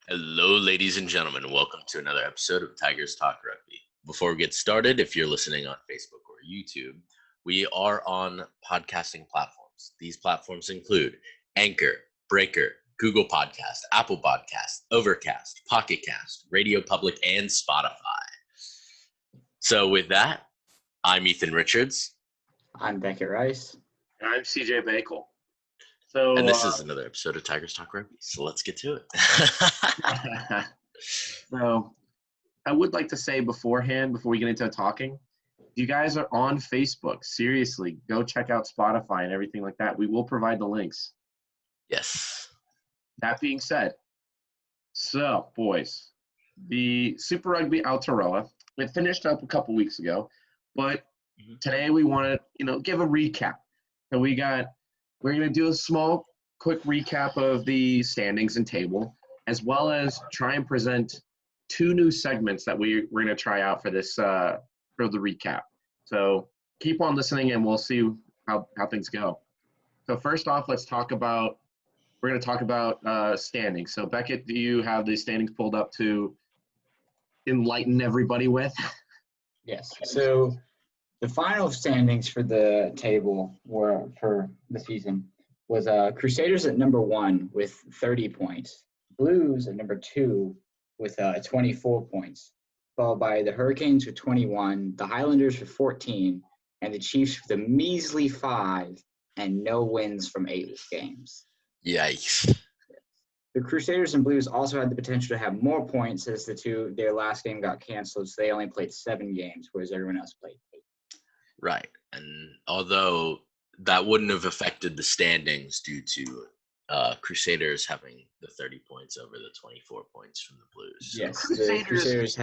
Hello, ladies and gentlemen. Welcome to another episode of Tigers Talk Rugby. Before we get started, if you're listening on Facebook or YouTube, we are on podcasting platforms. These platforms include Anchor, Breaker, Google Podcast, Apple Podcast, Overcast, Pocket Cast, Radio Public, and Spotify. So with that, I'm Ethan Richards. I'm Beckett Rice. And I'm CJ Bakle. And this is another episode of Tigers Talk Rugby. So let's get to it. So I would like to say beforehand, before we get into talking, if you guys are on Facebook, seriously, go check out Spotify and everything like that. We will provide the links. Yes. That being said, so boys, the Super Rugby Aotearoa, it finished up a couple weeks ago, but today we want to, give a recap. So we're going to do a quick recap of the standings and table, as well as try and present two new segments that we're going to try out for this for the recap. So keep on listening, and we'll see how things go. So first off, we're going to talk about standings. So Beckett, do you have the standings pulled up to enlighten everybody with? Yes. So the final standings for the table were for the season was Crusaders at number 1 with 30 points, Blues at number 2 with 24 points, followed by the Hurricanes with 21, the Highlanders with 14, and the Chiefs with a measly 5 and no wins from 8 games. Yikes. The Crusaders and Blues also had the potential to have more points as their last game got canceled, so they only played 7 games, whereas everyone else played 8. Right. And although that wouldn't have affected the standings due to Crusaders having the 30 points over the 24 points from the Blues. So. Yes, the Crusaders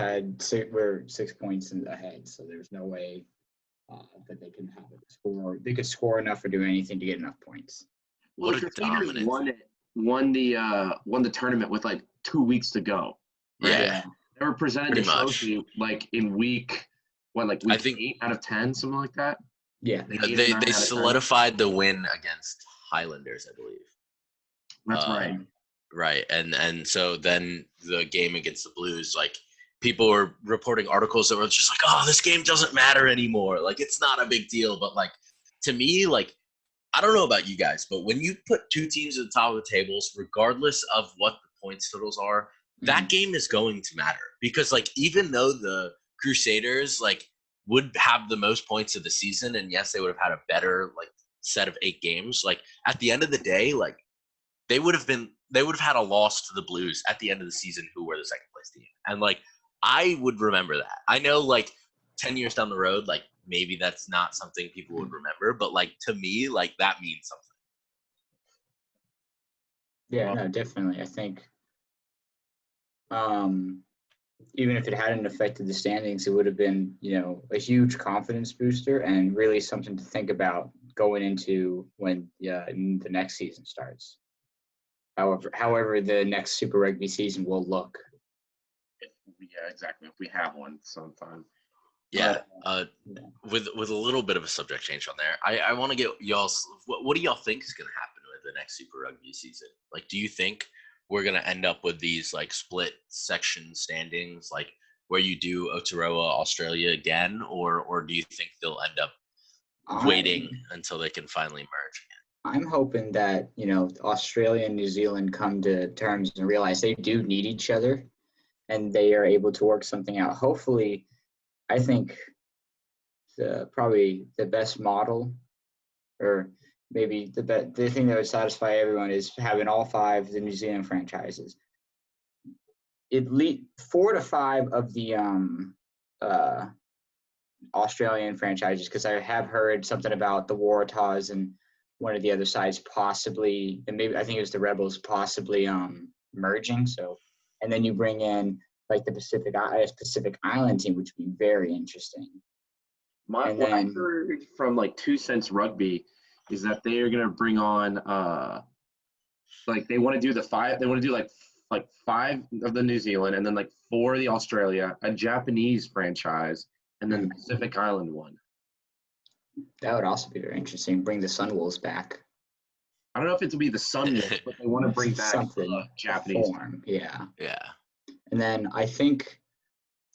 were 6 points ahead, so there's no way that they can have it score. They could score enough or do anything to get enough points. Well, the Crusaders won the tournament with like 2 weeks to go. Right? Yeah. They were presented the trophy like in week 8 out of 10, something like that. Yeah, they solidified the win against Highlanders, I believe. That's right. Right, and so then the game against the Blues, like people were reporting articles that were just like, oh, this game doesn't matter anymore. Like it's not a big deal. But like to me, like I don't know about you guys, but when you put two teams at the top of the tables, regardless of what the points totals are, that game is going to matter because like even though the Crusaders like would have the most points of the season, and yes, they would have had a better like set of 8 games. Like at the end of the day, like they would have had a loss to the Blues at the end of the season, who were the second place team, and like I would remember that. I know like 10 years down the road, like maybe that's not something people would remember, but like to me, like that means something. Yeah, no, definitely. I think even if it hadn't affected the standings, it would have been, a huge confidence booster and really something to think about going into when the next season starts. However, the next Super Rugby season will look. Yeah, exactly. If we have one sometime. Yeah. With a little bit of a subject change on there, I want to get y'all's. What do y'all think is going to happen with the next Super Rugby season? Like, do you think we're going to end up with these like split section standings, like where you do Aotearoa Australia again, or do you think they'll end up waiting until they can finally merge again? I'm hoping that, Australia and New Zealand come to terms and realize they do need each other and they are able to work something out. Hopefully, I think probably the best model, or maybe the thing that would satisfy everyone, is having all 5 of the New Zealand franchises. At least 4 to 5 of the Australian franchises, because I have heard something about the Waratahs and one of the other sides possibly, and maybe I think it was the Rebels possibly merging. So, and then you bring in like the Pacific Island team, which would be very interesting. What I heard from like 2 Cents Rugby is that they are going to bring on like they want to do like 5 of the New Zealand and then like 4 of the Australia, a Japanese franchise, and then the Pacific Island one. That would also be very interesting. Bring the Sunwolves back. I don't know if it'll be the sun mist, but they want to bring back something Japanese. form. Yeah. Yeah. And then I think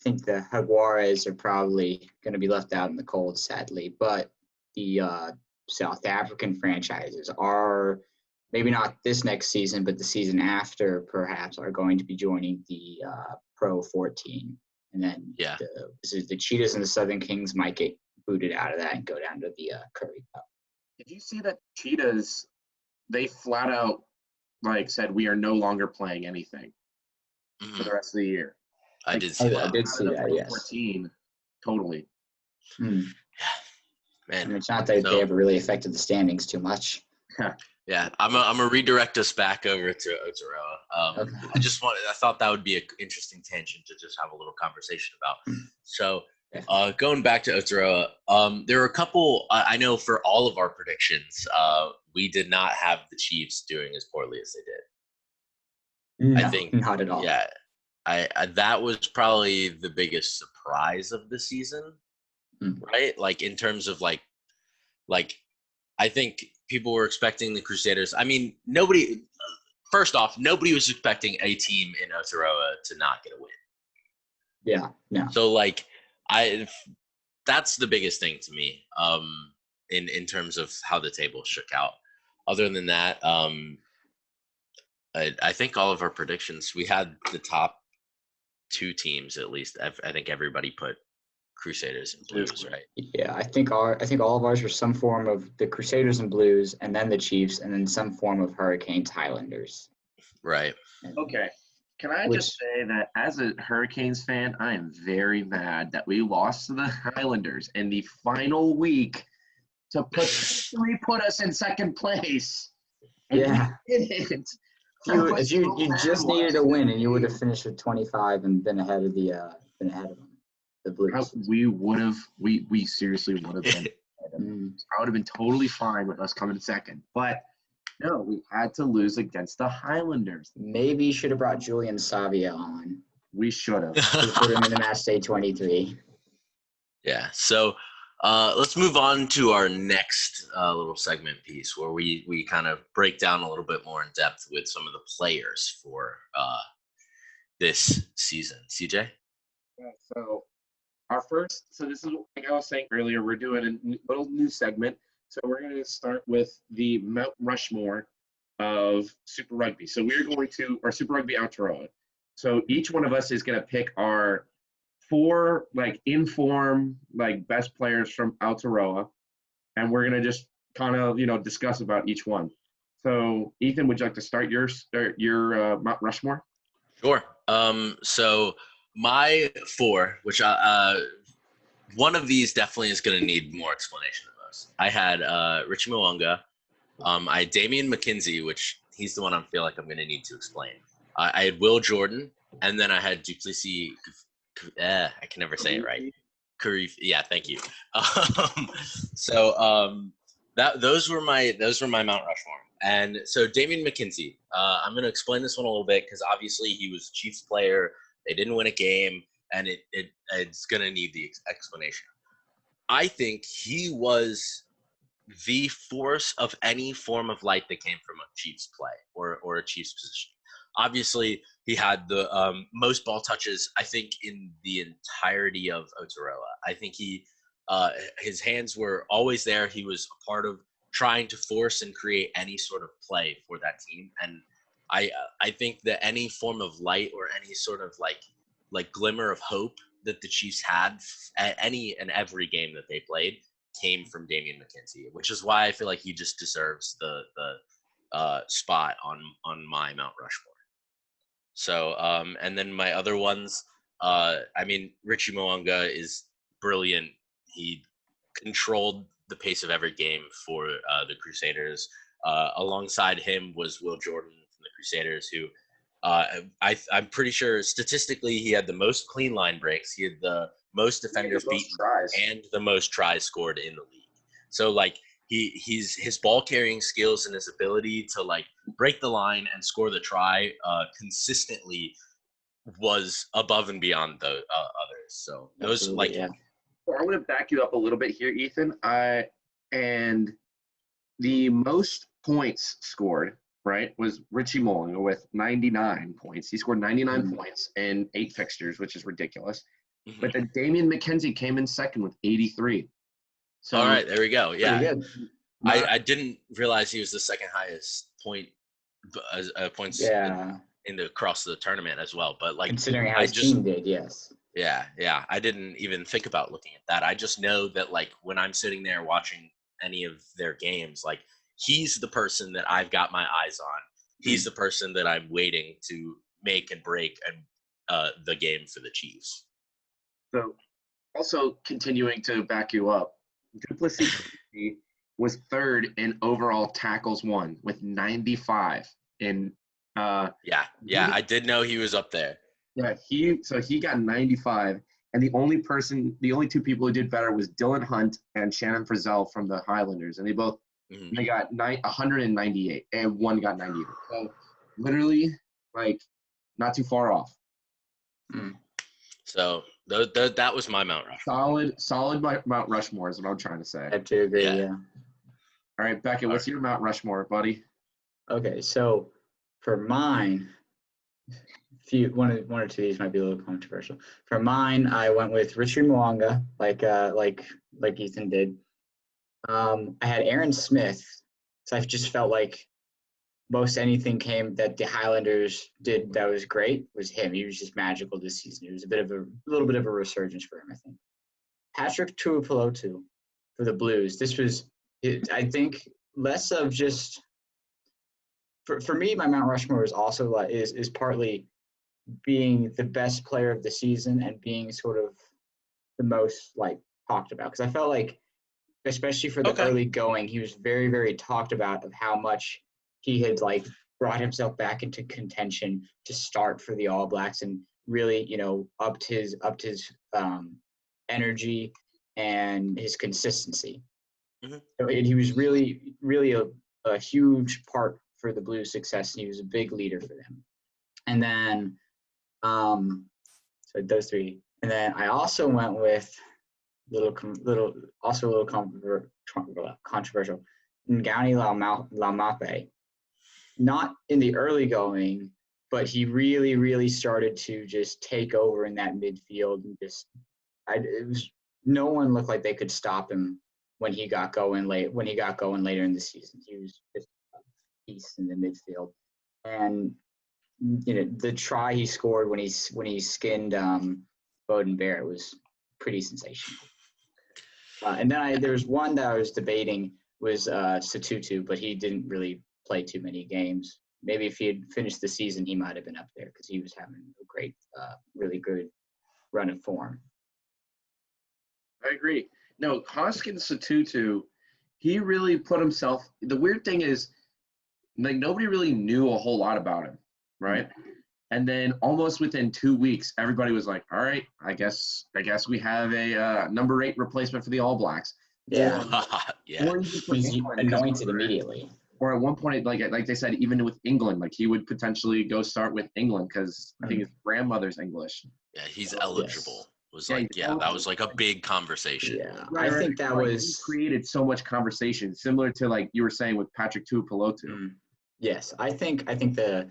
the Jaguares are probably going to be left out in the cold, sadly. But the South African franchises are maybe not this next season, but the season after, perhaps, are going to be joining the Pro 14. And then the Cheetahs and the Southern Kings might get booted out of that and go down to the Curry Cup. Did you see that Cheetahs? They flat out said we are no longer playing anything for the rest of the year. I did see that. I did see that. Yes. 14, totally. Man, it's not that So, they ever really affected the standings too much. Yeah, I'm gonna redirect us back over to Aotearoa. Okay. I thought that would be an interesting tangent to just have a little conversation about. So, going back to Aotearoa, there were a couple. I know for all of our predictions, we did not have the Chiefs doing as poorly as they did. No, I think not at all. Yeah, I that was probably the biggest surprise of the season, right? Like in terms of like I think people were expecting the Crusaders. I mean, first off, nobody was expecting a team in Aotearoa to not get a win. Yeah, no. So that's the biggest thing to me, in terms of how the table shook out. Other than that, I think all of our predictions, we had the top two teams at least. I think everybody put Crusaders and Blues, right? Yeah, I think all of ours were some form of the Crusaders and Blues, and then the Chiefs, and then some form of Hurricanes Highlanders. Right. Okay. Can I just say that as a Hurricanes fan, I am very mad that we lost to the Highlanders in the final week to potentially put us in second place. And yeah. we didn't. If you just needed a win, and you would have finished with 25 and been ahead of them. The Blues. We seriously would have been. I would have been totally fine with us coming second. But no, we had to lose against the Highlanders. Maybe you should have brought Julian Savia on. We should have. Put him in the match day 23. Yeah. So let's move on to our next little segment piece where we kind of break down a little bit more in depth with some of the players for this season. CJ? Yeah, so this is like I was saying earlier, we're doing a little new segment. So we're going to start with the Mount Rushmore of Super Rugby. So we're going to our Super Rugby Aotearoa. So each one of us is going to pick our 4 in-form best players from Aotearoa, and we're going to just kind of discuss about each one. So Ethan, would you like to start your Mount Rushmore? Sure. So my 4, which one of these definitely is going to need more explanation of us. I had Richie Mwanga. I had Damian McKenzie, which he's the one I feel like I'm going to need to explain. I had Will Jordan, and then I had Duplessis. I can never say it right. Yeah, thank you. Those were my Mount Rushmore. And so Damian McKenzie, I'm going to explain this one a little bit because obviously he was a Chiefs player. They didn't win a game, and it's going to need the explanation. I think he was the force of any form of light that came from a Chiefs play or a Chiefs position. Obviously, he had the most ball touches, I think, in the entirety of Aotearoa. I think his hands were always there. He was a part of trying to force and create any sort of play for that team. And I think that any form of light or any sort of like glimmer of hope that the Chiefs had at any and every game that they played came from Damian McKenzie, which is why I feel like he just deserves the spot on my Mount Rushmore. So, and then my other ones, Richie Mwanga is brilliant. He controlled the pace of every game for the Crusaders. Alongside him was Will Jordan from the Crusaders, who I'm pretty sure statistically he had the most clean line breaks. He had the most defenders beaten and the most tries scored in the league. So his ball carrying skills and his ability to break the line and score the try consistently was above and beyond the others. So those yeah. Well, I'm going to back you up a little bit here, Ethan. And the most points scored, right, was Richie Mullinger with 99 points. He scored 99 points in 8 fixtures, which is ridiculous. Mhm. But then Damian McKenzie came in second with 83. So, all right, there we go. Yeah, Pretty good. I didn't realize he was the second highest points Yeah. in the across the tournament as well. But like, Considering how I his just team did, yes. yeah, I didn't even think about looking at that. I just know that like when I'm sitting there watching any of their games, like he's the person that I've got my eyes on. He's the person that I'm waiting to make and break and the game for the Chiefs. So, also continuing to back you up, Duplessis was third in overall tackles won with 95. In Yeah, I did know he was up there. yeah, he got 95, and the only 2 people who did better was Dylan Hunt and Shannon Frizzell from the Highlanders, and they both they got 198, and one got 98. So literally, like, not too far off. So that was my Mount Rushmore. Solid Mount Rushmore is what I'm trying to say. I have to agree, yeah. All right, Beckett, what's your Mount Rushmore, buddy? Okay, so for mine, one or two of these might be a little controversial. For mine, I went with Richard Mwanga, like Ethan did. I had Aaron Smith, so I just felt like most anything that the Highlanders did that was great was him. He was just magical this season. It was a little bit of a resurgence for him, I think. Patrick Tuipulotu for the Blues. This was, I think, less of just for me. My Mount Rushmore is also is partly being the best player of the season and being sort of the most like talked about, because I felt like, especially for the early going, he was very, very talked about of how much he had like brought himself back into contention to start for the All Blacks and really, upped his energy and his consistency. So he was really, really a huge part for the Blues' success, and he was a big leader for them. And then, so those three. And then I also went with also a little controversial, Ngani Laumape. Not in the early going, but he really, really started to just take over in that midfield and no one looked like they could stop him when he got going later in the season. He was just a beast in the midfield. And the try he scored when he skinned Bowden Barrett was pretty sensational. And then there was one that I was debating was Satutu, but he didn't really play too many games. Maybe if he had finished the season, he might have been up there because he was having a great, really good run of form. I agree. No, Hoskins Satutu, he really put himself. The weird thing is, like, nobody really knew a whole lot about him, right? And then almost within 2 weeks, everybody was like, "All right, I guess we have a number 8 replacement for the All Blacks." Yeah, yeah. He's anointed immediately. Or at one point, like they said, even with England, like he would potentially go start with England because I think his grandmother's English. Yeah, he's eligible. Yes. Was that was like a big conversation. Yeah, right, I think that was created so much conversation, similar to like you were saying with Patrick Tuipulotu. Yes, I think the,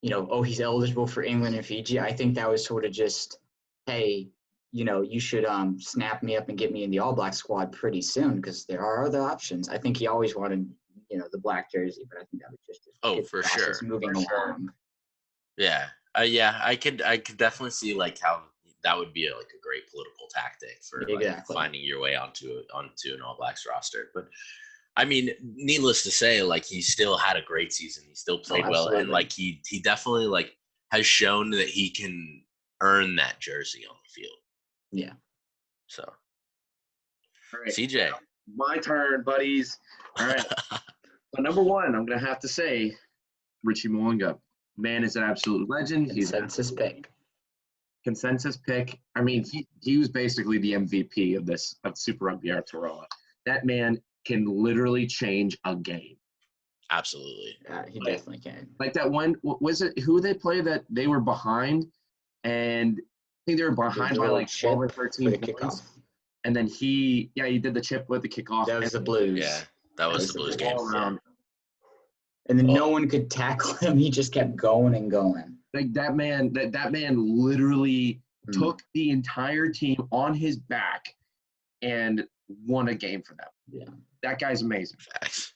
he's eligible for England and Fiji. I think that was sort of just, hey, you should snap me up and get me in the All Black squad pretty soon because there are other options. I think he always wanted, the black jersey, but I think that was just for sure moving along. Yeah, I could definitely see like how that would be a great political tactic for finding your way onto an All Blacks roster. But I mean, needless to say, like he still had a great season. He still played well, and like he definitely like has shown that he can earn that jersey on the field. Yeah. So, all right, CJ, my turn, buddies. All right. So number 1, I'm gonna have to say, Richie Mwanga. Man is an absolute legend. Consensus pick. Consensus pick. I mean, he was basically the MVP of Super Rugby Aotearoa. That man can literally change a game. Absolutely. Yeah, he definitely can. Like that one, was it who they play that they were behind, and I think they were behind by like 12 or 13 points. Kickoff. And then he did the chip with the kickoff. That was the Blues. Yeah, that was the Blues game. All around. and then no one could tackle him. He just kept going and going. Like that man literally took the entire team on his back and won a game for them. Yeah. That guy's amazing. Facts.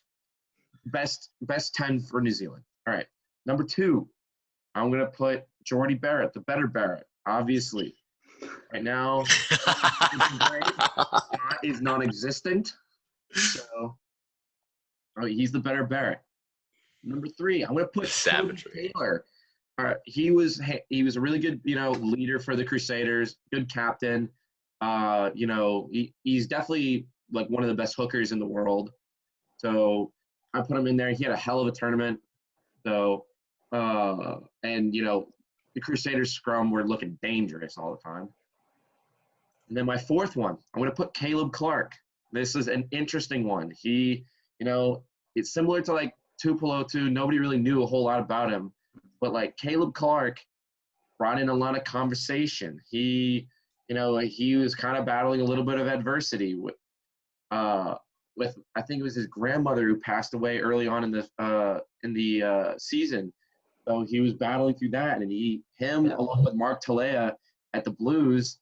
Best 10 for New Zealand. All right. Number 2, I'm going to put Jordy Barrett, the better Barrett, obviously. Right now, Scott is non-existent. So, he's the better Barrett. Number 3, I'm going to put Savage Taylor. All right, he was a really good, leader for the Crusaders, good captain. He's definitely like one of the best hookers in the world. So I put him in there. He had a hell of a tournament. So, the Crusaders scrum were looking dangerous all the time. And then my 4th one, I'm going to put Caleb Clark. This is an interesting one. He, it's similar to like Tupulotu. Nobody really knew a whole lot about him. But like Caleb Clark brought in a lot of conversation. He was kind of battling a little bit of adversity with I think it was his grandmother who passed away early on in the season. So he was battling through that, and along with Mark Talea at the Blues,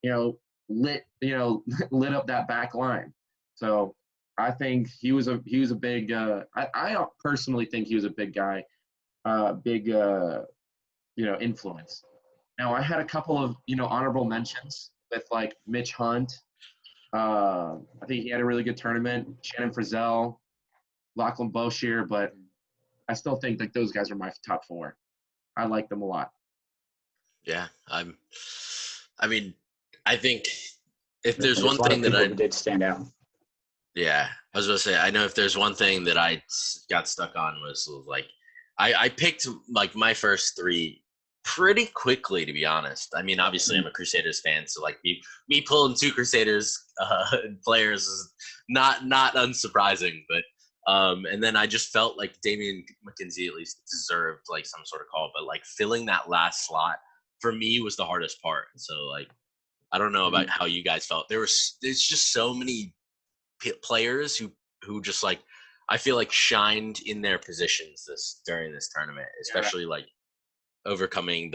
lit up that back line. So I think he was a big. I personally think he was a big guy, influence. Now I had a couple of honorable mentions with like Mitch Hunt. I think he had a really good tournament. Shannon Frizzell, Lachlan Boshier, but I still think that those guys are my top 4. I like them a lot. Yeah, I think if there's one thing that I did stand out. Yeah, I was going to say, I know if there's one thing that I got stuck on was like, I picked like my first 3 pretty quickly, to be honest. I mean, obviously I'm a Crusaders fan, so like me pulling 2 Crusaders players is not unsurprising, but and then I just felt like Damian McKenzie at least deserved like some sort of call, but like filling that last slot for me was the hardest part. So like, I don't know about how you guys felt. There's just so many players who just like, I feel like shined in their positions during this tournament, especially like overcoming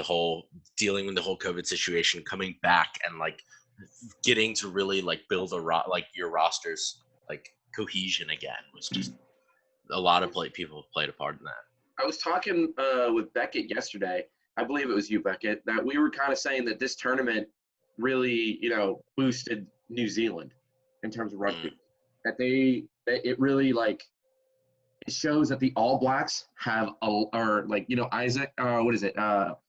dealing with the whole COVID situation, coming back and like getting to really like build your roster's like cohesion again was just a lot of people played a part in that. I was talking with Beckett yesterday. I believe it was you, Beckett, that we were kind of saying that this tournament really, boosted New Zealand in terms of rugby. That it really like it shows that the All Blacks have Isaac,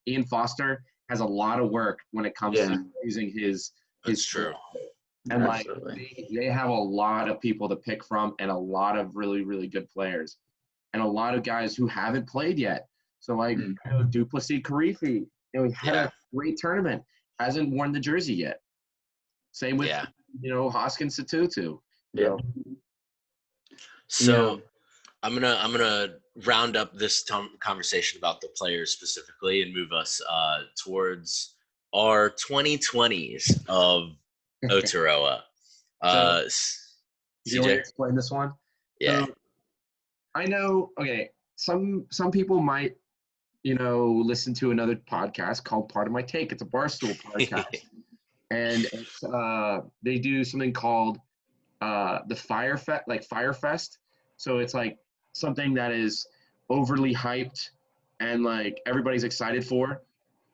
Ian Foster has a lot of work when it comes to using his true. And like they have a lot of people to pick from and a lot of really, really good players and a lot of guys who haven't played yet. So like Duplessis Karifi, he had a great tournament, hasn't worn the jersey yet. Same with Hoskins Satutu. Yeah. So I'm gonna round up this conversation about the players specifically and move us towards our 2020s of Aotearoa. Do you want to CJ? explain this one? Yeah. So, I know. Okay, some people might, listen to another podcast called Part of My Take. It's a Barstool podcast, and it's they do something called the Firefest. So it's like something that is overly hyped and like everybody's excited for,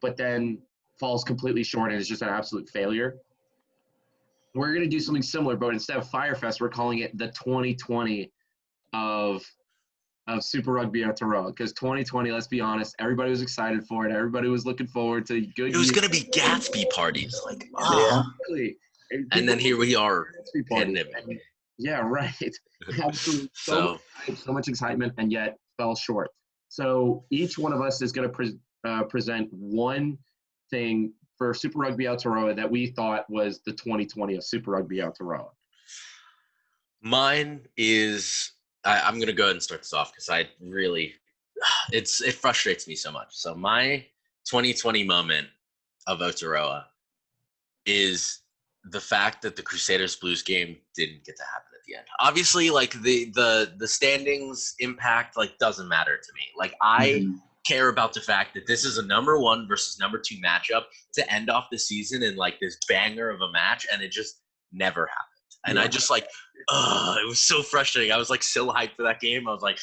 but then falls completely short and is just an absolute failure. We're going to do something similar, but instead of Firefest, we're calling it the 2020 of Super Rugby Aotearoa. Because 2020, let's be honest, everybody was excited for it. Everybody was looking forward to good. It was going to be Gatsby parties, like really. And then here we are. Pandemic. Yeah, right. Absolutely. So much excitement, and yet fell short. So each one of us is going to present one thing for Super Rugby Aotearoa that we thought was the 2020 of Super Rugby Aotearoa. Mine is I'm going to go ahead and start this off because I really it frustrates me so much. So my 2020 moment of Aotearoa is the fact that the Crusaders Blues game didn't get to happen at the end. Obviously, like the standings impact like doesn't matter to me. Like I care about the fact that this is a number 1 versus number 2 matchup to end off the season in like this banger of a match, and it just never happened. And I just like, it was so frustrating. I was like so hyped for that game. I was like,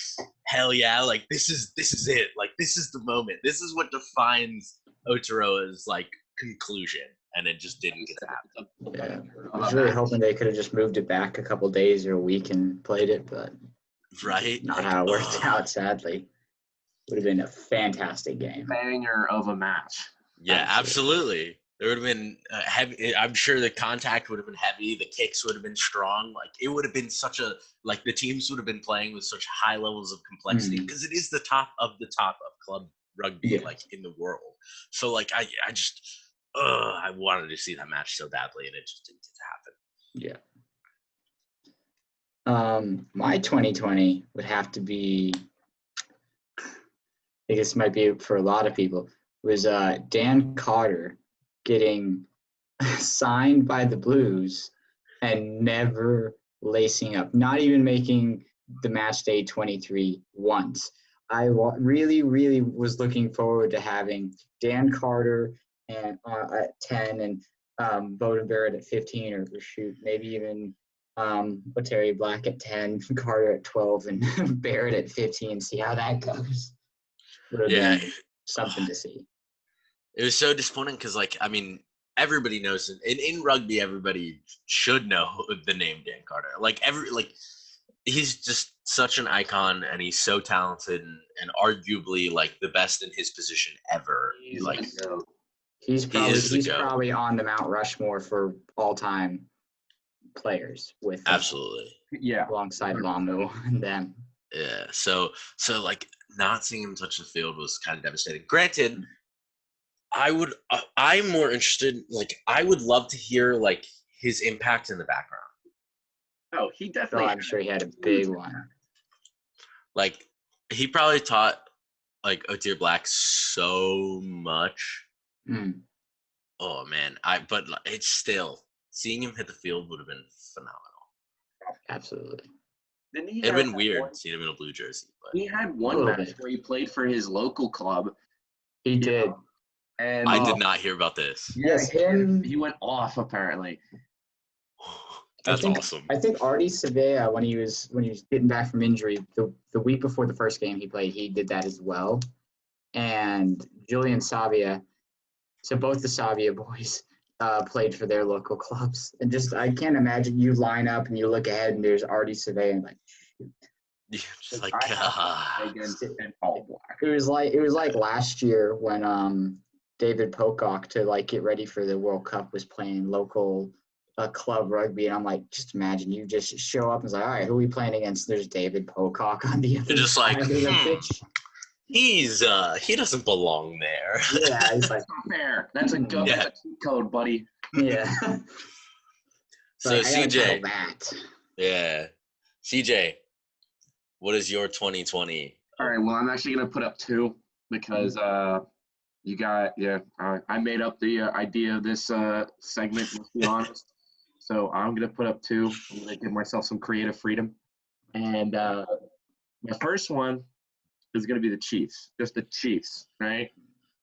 hell yeah, like this is it. Like this is the moment. This is what defines Aotearoa's like conclusion. And it just didn't get to happen. Yeah, I was really hoping they could have just moved it back a couple days or a week and played it, but not how it worked out, sadly. Would have been a fantastic game. Banger of a match. Yeah, absolutely. There would have been heavy. I'm sure the contact would have been heavy. The kicks would have been strong. Like it would have been such a like the teams would have been playing with such high levels of complexity because it is the top of club rugby like in the world. So like I just. I wanted to see that match so badly, and it just didn't get to happen. Yeah. My 2020 would have to be, I think this might be for a lot of people, was Dan Carter getting signed by the Blues and never lacing up, not even making the match day 23 once. I really, really was looking forward to having Dan Carter and at 10 and Bowden Barrett at 15 or shoot, maybe even Terry Black at 10, Carter at 12, and Barrett at 15. See how that goes. Would have been something to see. It was so disappointing because, like, I mean, everybody knows it. In rugby, everybody should know the name Dan Carter. He's just such an icon, and he's so talented and arguably like the best in his position ever. He's probably on the Mount Rushmore for all-time players with absolutely alongside Lamu and them. Yeah, so like not seeing him touch the field was kind of devastating. Granted, I'm more interested. Like I would love to hear like his impact in the background. Oh, he definitely. I'm sure he had a big one. Like he probably taught like Aotearoa Black so much. Oh man, but it's still seeing him hit the field would have been phenomenal. Absolutely. It'd been weird seeing him in a blue jersey. But he had one match where he played for his local club. He did. And I did not hear about this. Yes, he went off apparently. That's awesome. I think Artie Sevilla, when he was getting back from injury, the week before the first game he played, he did that as well. And Julian Savia, so both the Savia boys played for their local clubs. And just I can't imagine you line up and you look ahead and there's Artie Sevilla and like shoot. Just like against an all black. It was like last year when David Pocock to like get ready for the World Cup was playing local club rugby, and I'm like, just imagine you just show up and it's like, all right, who are we playing against? There's David Pocock on the other You're just side like, of the pitch. He doesn't belong there. Yeah, he's like, that's not fair. That's a cheat code, buddy. Yeah. So CJ, CJ, what is your 2020? All right, well, I'm actually gonna put up 2 because you got I made up the idea of this segment. Let's be honest. So I'm gonna put up 2. I'm gonna give myself some creative freedom, and my first one is gonna be the Chiefs. Just the Chiefs, right?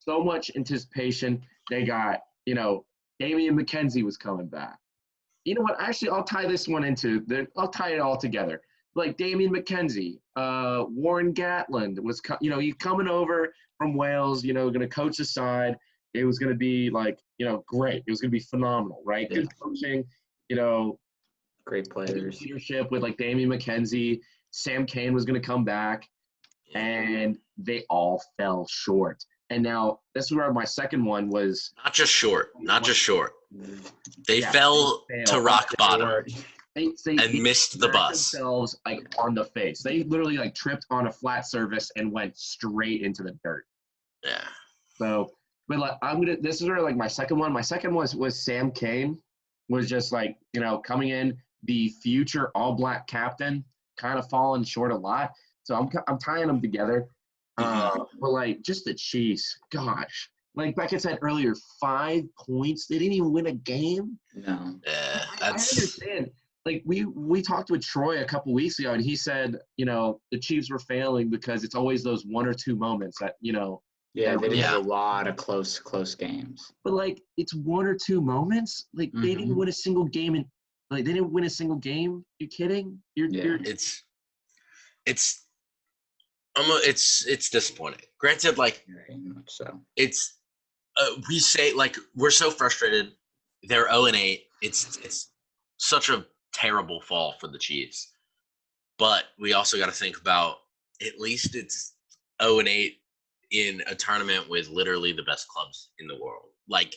So much anticipation. They got Damian McKenzie was coming back. You know what? Actually, I'll tie this one I'll tie it all together. Like Damian McKenzie, Warren Gatland was, he's coming over from Wales, going to coach the side. It was going to be like, great. It was going to be phenomenal, right? Yeah. Good coaching, great players. Leadership with like Damian McKenzie. Sam Kane was going to come back, and they all fell short. And now this is where my second one was. Not just short. They fell to rock bottom. They missed the bus. Themselves like on the face. They literally like tripped on a flat surface and went straight into the dirt. Yeah. So, but like this is where like my second one. My second was Sam Kane was just like coming in the future All Black captain, kind of falling short a lot. So I'm tying them together. But like just the Chiefs, gosh, Like Beckett said earlier, 5 points. They didn't even win a game. No. Yeah, I understand. Like we talked with Troy a couple weeks ago, and he said, the Chiefs were failing because it's always those 1 or 2 moments that, Yeah, they did Yeah. have a lot of close games. But like it's 1 or 2 moments. Like they didn't win a single game, and like they didn't win a single game. You kidding? You're It's disappointing. Granted, like Very much so. it's we say like we're so frustrated. They're 0-8. It's such a terrible fall for the Chiefs. But we also got to think about at least it's 0-8 in a tournament with literally the best clubs in the world. Like,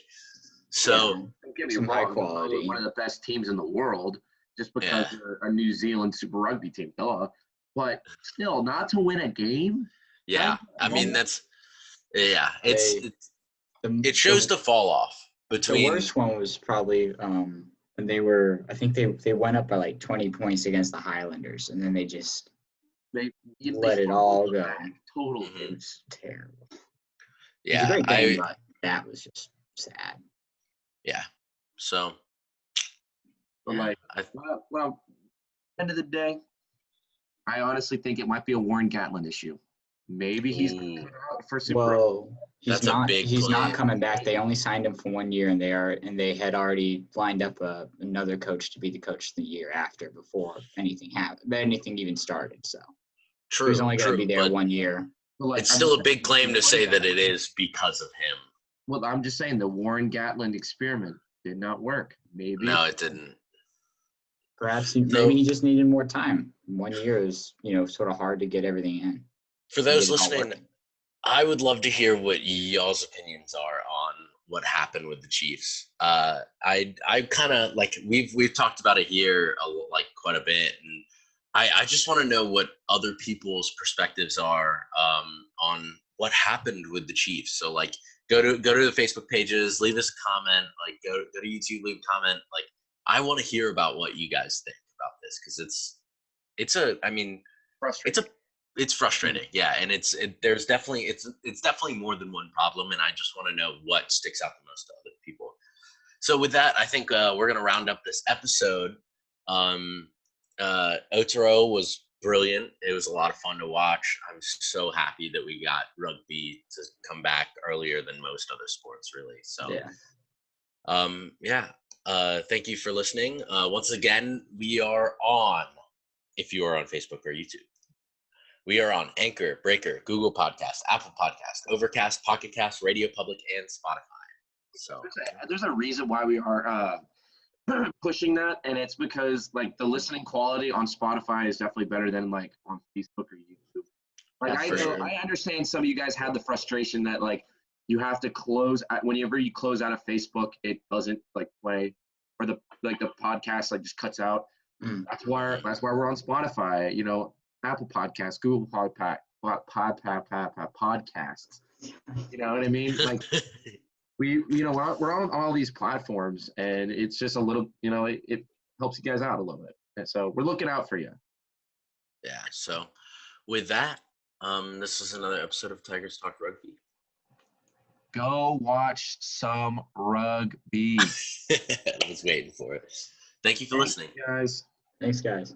so don't get me Some wrong, high they're quality. one of the best teams in the world, just because they're a New Zealand Super Rugby team. Duh. But still, not to win a game. yeah, I mean That's- it shows the fall off between The worst one was probably when I think they went up by like 20 points against the Highlanders, and then they just they let it all go. Totally. It was terrible. It was Yeah, a great game, but that was just sad. Yeah. So, But like, well, end of the day, I honestly think it might be a Warren Gatlin issue. Maybe he's Ooh. coming out for Super. Well, he's That's a not. big He's not claim. coming back. They only signed him for 1 year, and they had already lined up another coach to be the coach the year after before anything happened. Anything even started. So true. he's only going to be there but 1 year. But like, it's still a big claim to say that it is because of him. Well, I'm just saying the Warren Gatlin experiment did not work. Maybe. No, it didn't. Perhaps maybe he just needed more time. 1 year is sort of hard to get everything in. For those Get it all listening, working. I would love to hear what y'all's opinions are on what happened with the Chiefs. I kind of like we've talked about it here like quite a bit, and I just want to know what other people's perspectives are on what happened with the Chiefs. So like go to the Facebook pages, leave us a comment, like go to YouTube, leave a comment. Like I want to hear about what you guys think about this, because Frustrating. it's frustrating, yeah, and there's definitely more than one problem, and I just want to know what sticks out the most to other people. So with that, I think we're gonna round up this episode. Aotearoa was brilliant. It was a lot of fun to watch. I'm so happy that we got rugby to come back earlier than most other sports, really. So thank you for listening. Once again, we are on, if you are on Facebook or YouTube, we are on Anchor, Breaker, Google Podcast, Apple Podcast, Overcast, Pocket Cast, Radio Public, and Spotify. So there's a reason why we are pushing that, and it's because like the listening quality on Spotify is definitely better than like on Facebook or YouTube. Like I understand some of you guys had the frustration that like you have to whenever you close out of Facebook, it doesn't like play, or the podcast like just cuts out. That's why we're on Spotify, Apple Podcasts, Google Podcasts. You know what I mean? Like we're on all these platforms, and it's just a little, it helps you guys out a little bit. And so we're looking out for you. Yeah. So with that, this is another episode of Tigers Talk Rugby. Go watch some rugby. I was waiting for it. Thank you for listening, guys. Thanks, guys.